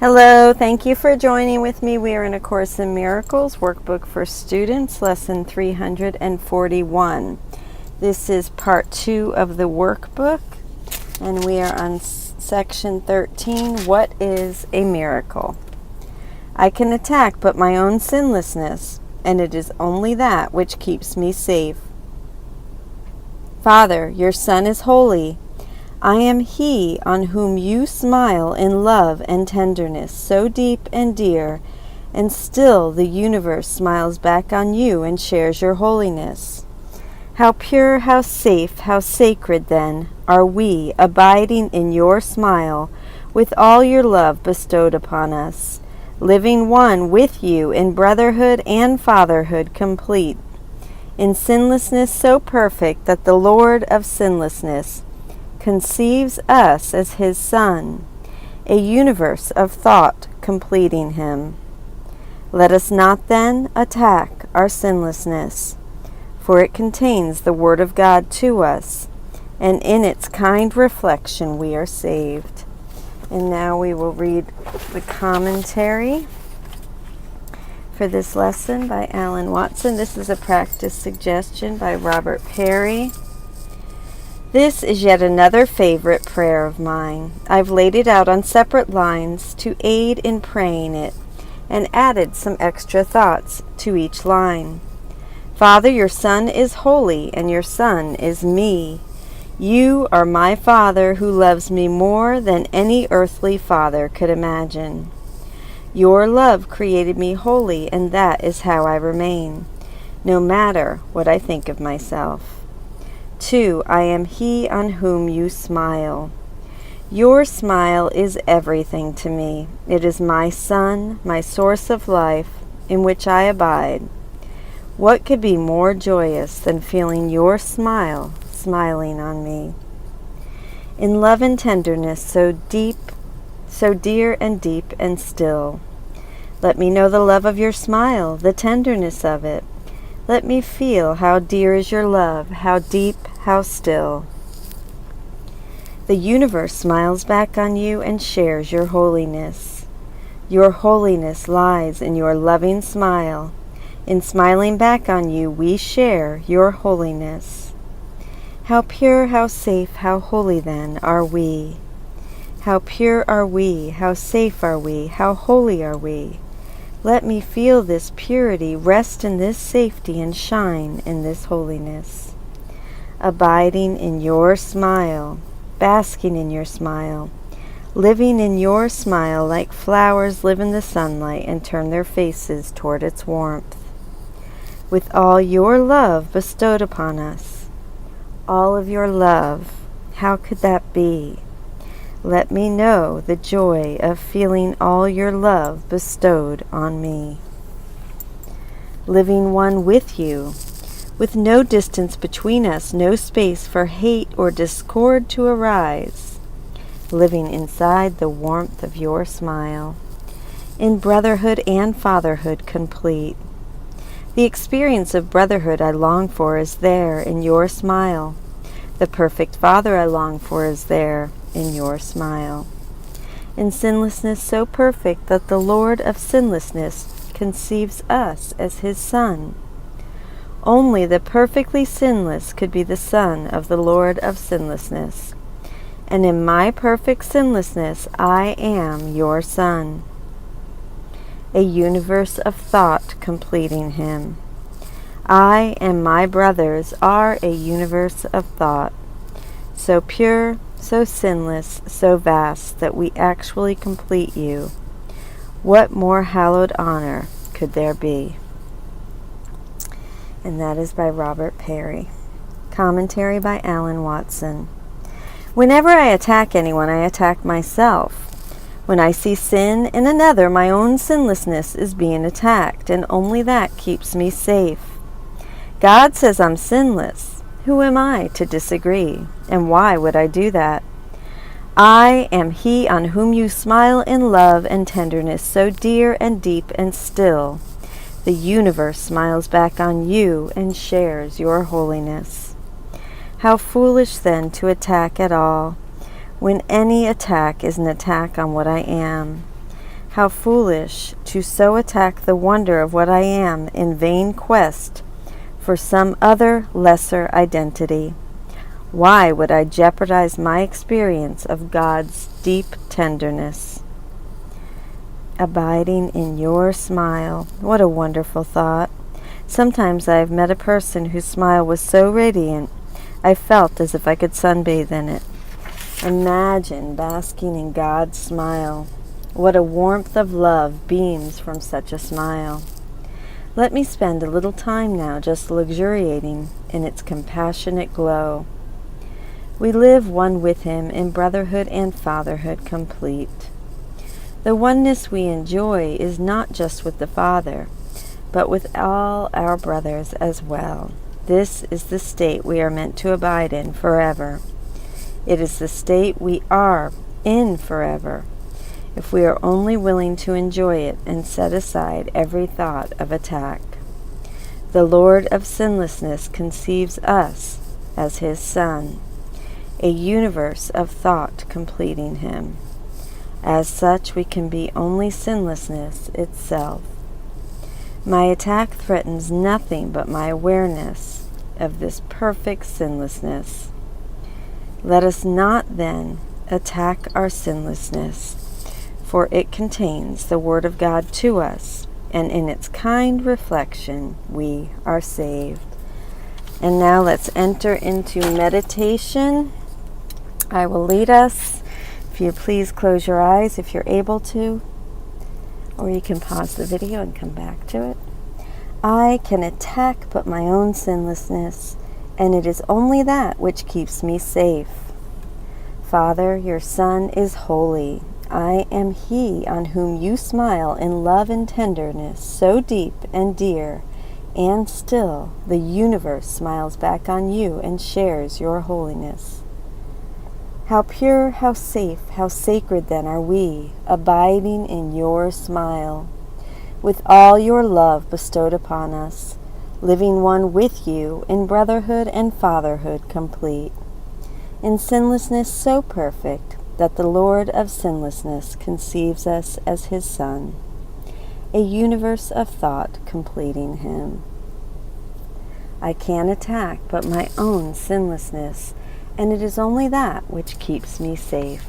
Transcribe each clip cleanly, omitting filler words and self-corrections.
Hello, thank you for joining with me. We are in A Course in Miracles, Workbook for Students, Lesson 341. This is part 2 of the workbook, and we are on section 13, What is a Miracle? I can attack but my own sinlessness, and it is only that which keeps me safe. Father, your Son is holy. I am He on whom you smile in love and tenderness so deep and dear, and still the universe smiles back on you and shares your holiness. How pure, how safe, how sacred, then, are we, abiding in your smile, with all your love bestowed upon us, living one with you in brotherhood and fatherhood complete, in sinlessness so perfect that the Lord of sinlessness conceives us as his Son, a universe of thought completing him. Let us not then attack our sinlessness, for it contains the Word of God to us, and in its kind reflection we are saved. And now we will read the commentary for this lesson by Alan Watson. This is a practice suggestion by Robert Perry. This is yet another favorite prayer of mine. I've laid it out on separate lines to aid in praying it, and added some extra thoughts to each line. Father, your Son is holy, and your Son is me. You are my Father who loves me more than any earthly father could imagine. Your love created me holy, and that is how I remain, no matter what I think of myself. 2. I am He on whom you smile. Your smile is everything to me. It is my sun, my source of life, in which I abide. What could be more joyous than feeling your smile smiling on me? In love and tenderness so deep, so dear and deep and still. Let me know the love of your smile, the tenderness of it. Let me feel how dear is your love, how deep, how still. The universe smiles back on you and shares your holiness. Your holiness lies in your loving smile. In smiling back on you, we share your holiness. How pure, how safe, how holy then are we. How pure are we, how safe are we, how holy are we. Let me feel this purity, rest in this safety, and shine in this holiness. Abiding in your smile, basking in your smile, living in your smile like flowers live in the sunlight and turn their faces toward its warmth. With all your love bestowed upon us, all of your love, how could that be? Let me know the joy of feeling all your love bestowed on me. Living one with you, with no distance between us, no space for hate or discord to arise. Living inside the warmth of your smile, in brotherhood and fatherhood complete. The experience of brotherhood I long for is there in your smile. The perfect Father I long for is there in your smile. In sinlessness so perfect that the Lord of sinlessness conceives us as his Son. Only the perfectly sinless could be the Son of the Lord of sinlessness. And in my perfect sinlessness I am your Son. A universe of thought completing him. I and my brothers are a universe of thought, so pure, so sinless, so vast that we actually complete you. What more hallowed honor could there be? And that is by Robert Perry. Commentary by Alan Watson. Whenever I attack anyone, I attack myself. When I see sin in another, my own sinlessness is being attacked, and only that keeps me safe. God says I'm sinless. Who am I to disagree? And why would I do that? I am He on whom you smile in love and tenderness so dear and deep and still. The universe smiles back on you and shares your holiness. How foolish then to attack at all, when any attack is an attack on what I am. How foolish to so attack the wonder of what I am in vain quest for some other lesser identity. Why would I jeopardize my experience of God's deep tenderness? Abiding in your smile. What a wonderful thought. Sometimes I have met a person whose smile was so radiant, I felt as if I could sunbathe in it. Imagine basking in God's smile. What a warmth of love beams from such a smile. Let me spend a little time now just luxuriating in its compassionate glow. We live one with Him in brotherhood and fatherhood complete. The oneness we enjoy is not just with the Father, but with all our brothers as well. This is the state we are meant to abide in forever. It is the state we are in forever, if we are only willing to enjoy it and set aside every thought of attack. The Lord of sinlessness conceives us as His Son, a universe of thought completing Him. As such, we can be only sinlessness itself. My attack threatens nothing but my awareness of this perfect sinlessness. Let us not, then, attack our sinlessness, for it contains the Word of God to us, and in its kind reflection we are saved. And now let's enter into meditation. I will lead us. If you please close your eyes if you're able to, or you can pause the video and come back to it. I can attack but my own sinlessness, and it is only that which keeps me safe. Father, your Son is holy. I am He on whom you smile in love and tenderness so deep and dear, and still the universe smiles back on you and shares your holiness. How pure, how safe, how sacred then are we, abiding in your smile, with all your love bestowed upon us, living one with you in brotherhood and fatherhood complete, in sinlessness so perfect that the Lord of sinlessness conceives us as His Son, a universe of thought completing Him. I can attack but my own sinlessness, and it is only that which keeps me safe.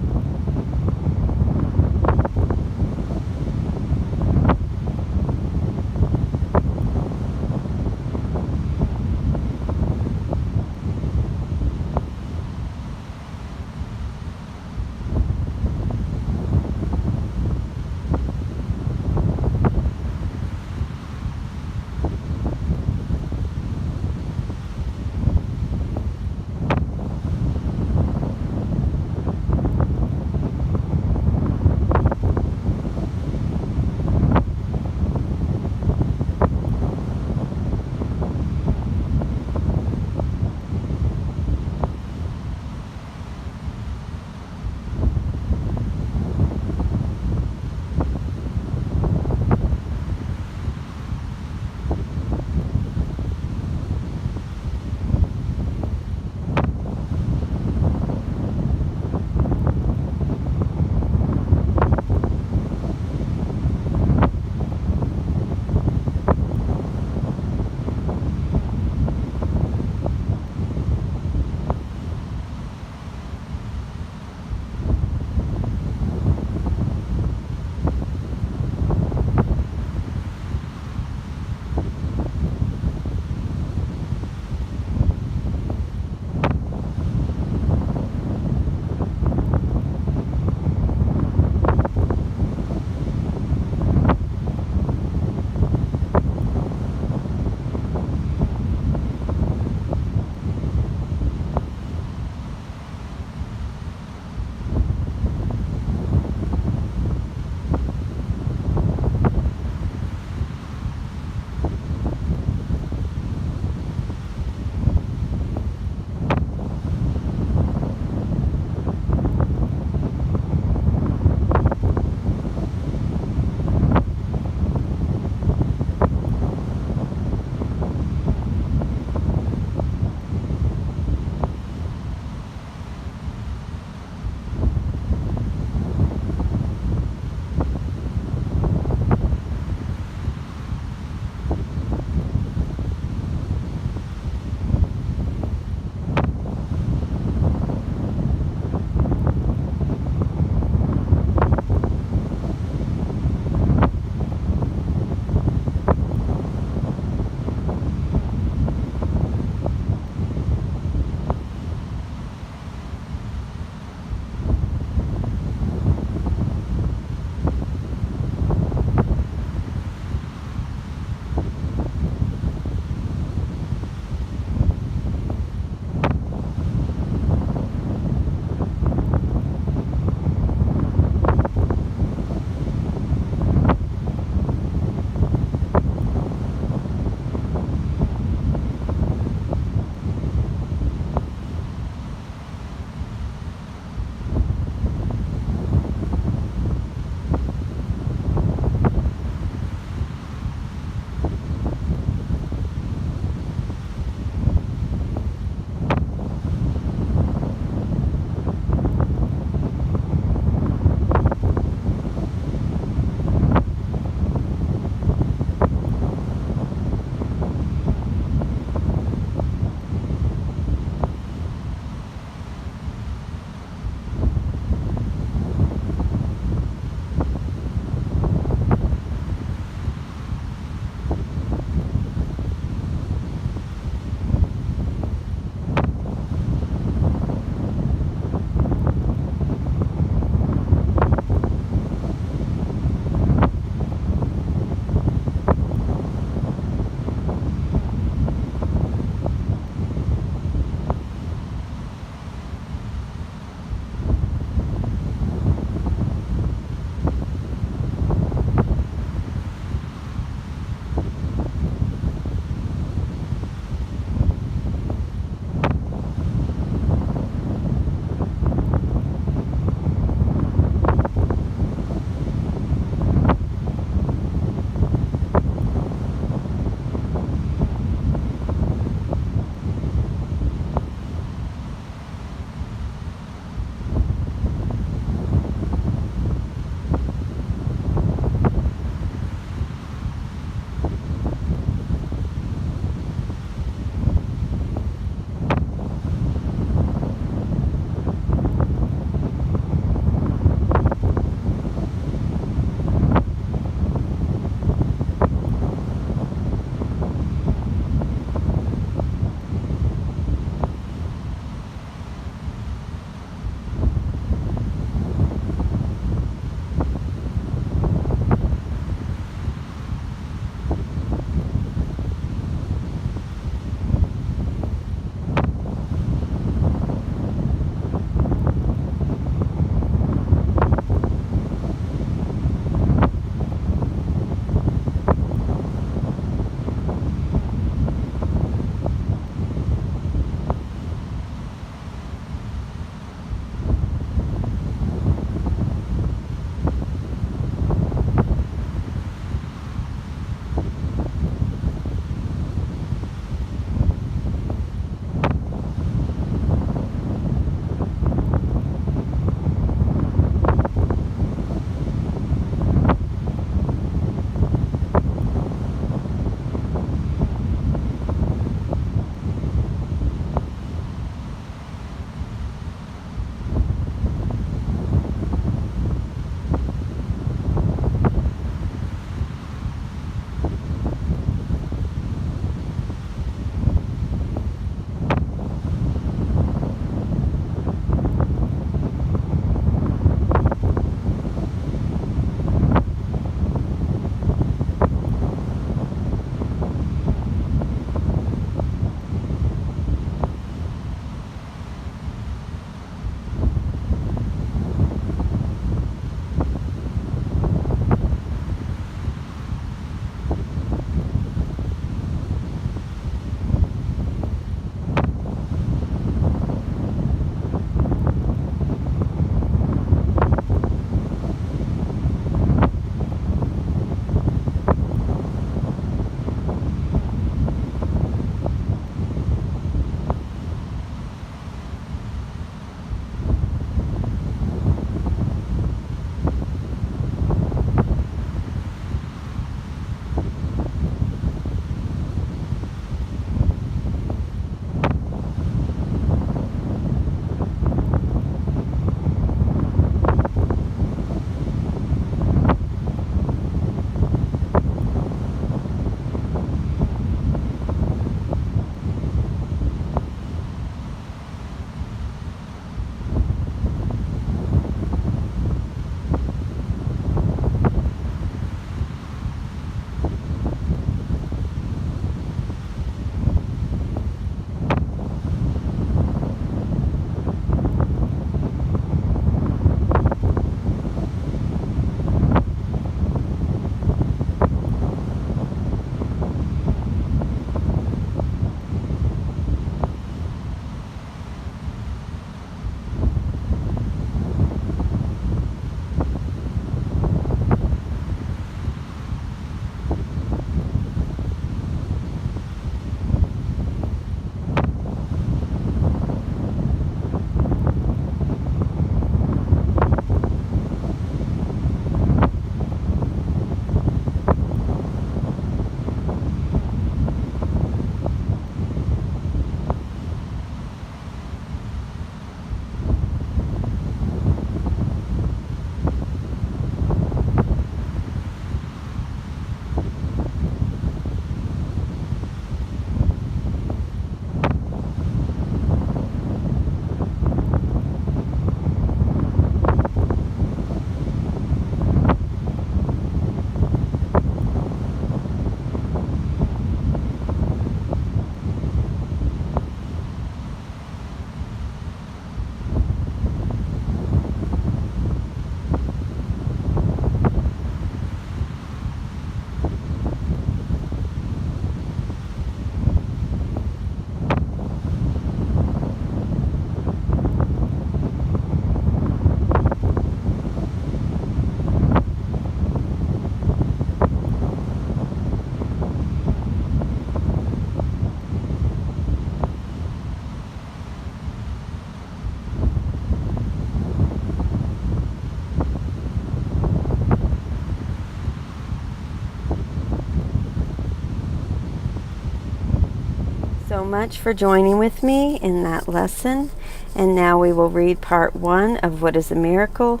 much for joining with me in that lesson. And now we will read part 1 of What is a Miracle,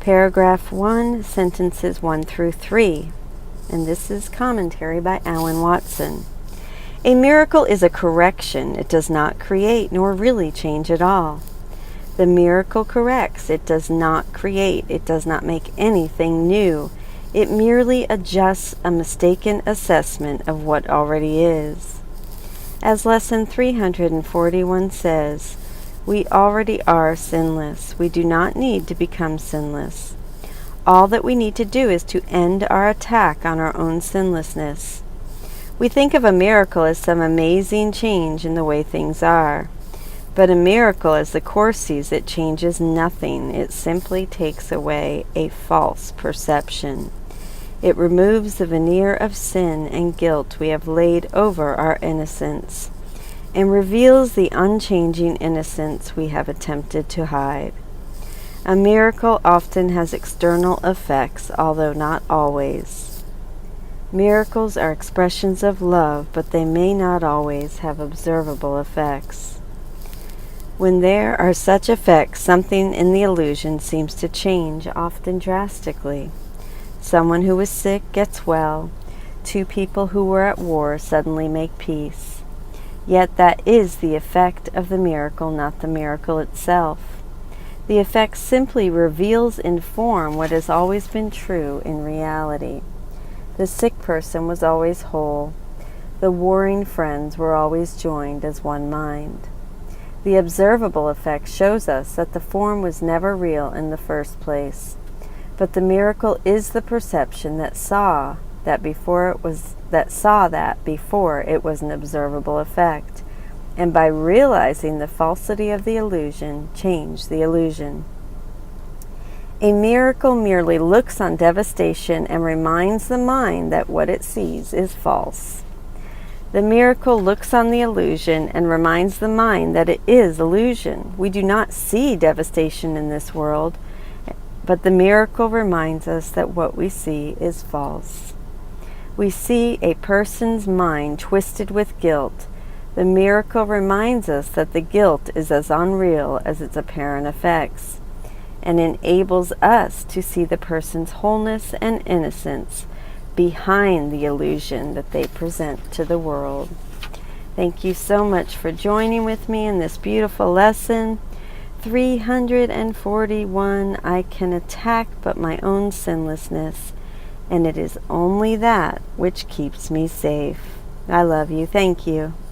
paragraph 1, sentences 1 through 3. And this is commentary by Alan Watson. A miracle is a correction. It does not create nor really change at all. The miracle corrects. It does not create. It does not make anything new. It merely adjusts a mistaken assessment of what already is. As Lesson 341 says, we already are sinless. We do not need to become sinless. All that we need to do is to end our attack on our own sinlessness. We think of a miracle as some amazing change in the way things are. But a miracle, as the Course sees it, changes nothing. It simply takes away a false perception. It removes the veneer of sin and guilt we have laid over our innocence, and reveals the unchanging innocence we have attempted to hide. A miracle often has external effects, although not always. Miracles are expressions of love, but they may not always have observable effects. When there are such effects, something in the illusion seems to change, often drastically. Someone who was sick gets well. 2 people who were at war suddenly make peace. Yet that is the effect of the miracle, not the miracle itself. The effect simply reveals in form what has always been true in reality. The sick person was always whole. The warring friends were always joined as one mind. The observable effect shows us that the form was never real in the first place. But the miracle is the perception that saw that before it was an observable effect, and by realizing the falsity of the illusion, changed the illusion. A miracle merely looks on devastation and reminds the mind that what it sees is false. The miracle looks on the illusion and reminds the mind that it is illusion. We do not see devastation in this world, but the miracle reminds us that what we see is false. We see a person's mind twisted with guilt. The miracle reminds us that the guilt is as unreal as its apparent effects, and enables us to see the person's wholeness and innocence behind the illusion that they present to the world. Thank you so much for joining with me in this beautiful lesson. 341, I can attack but my own sinlessness, and it is only that which keeps me safe. I love you. Thank you.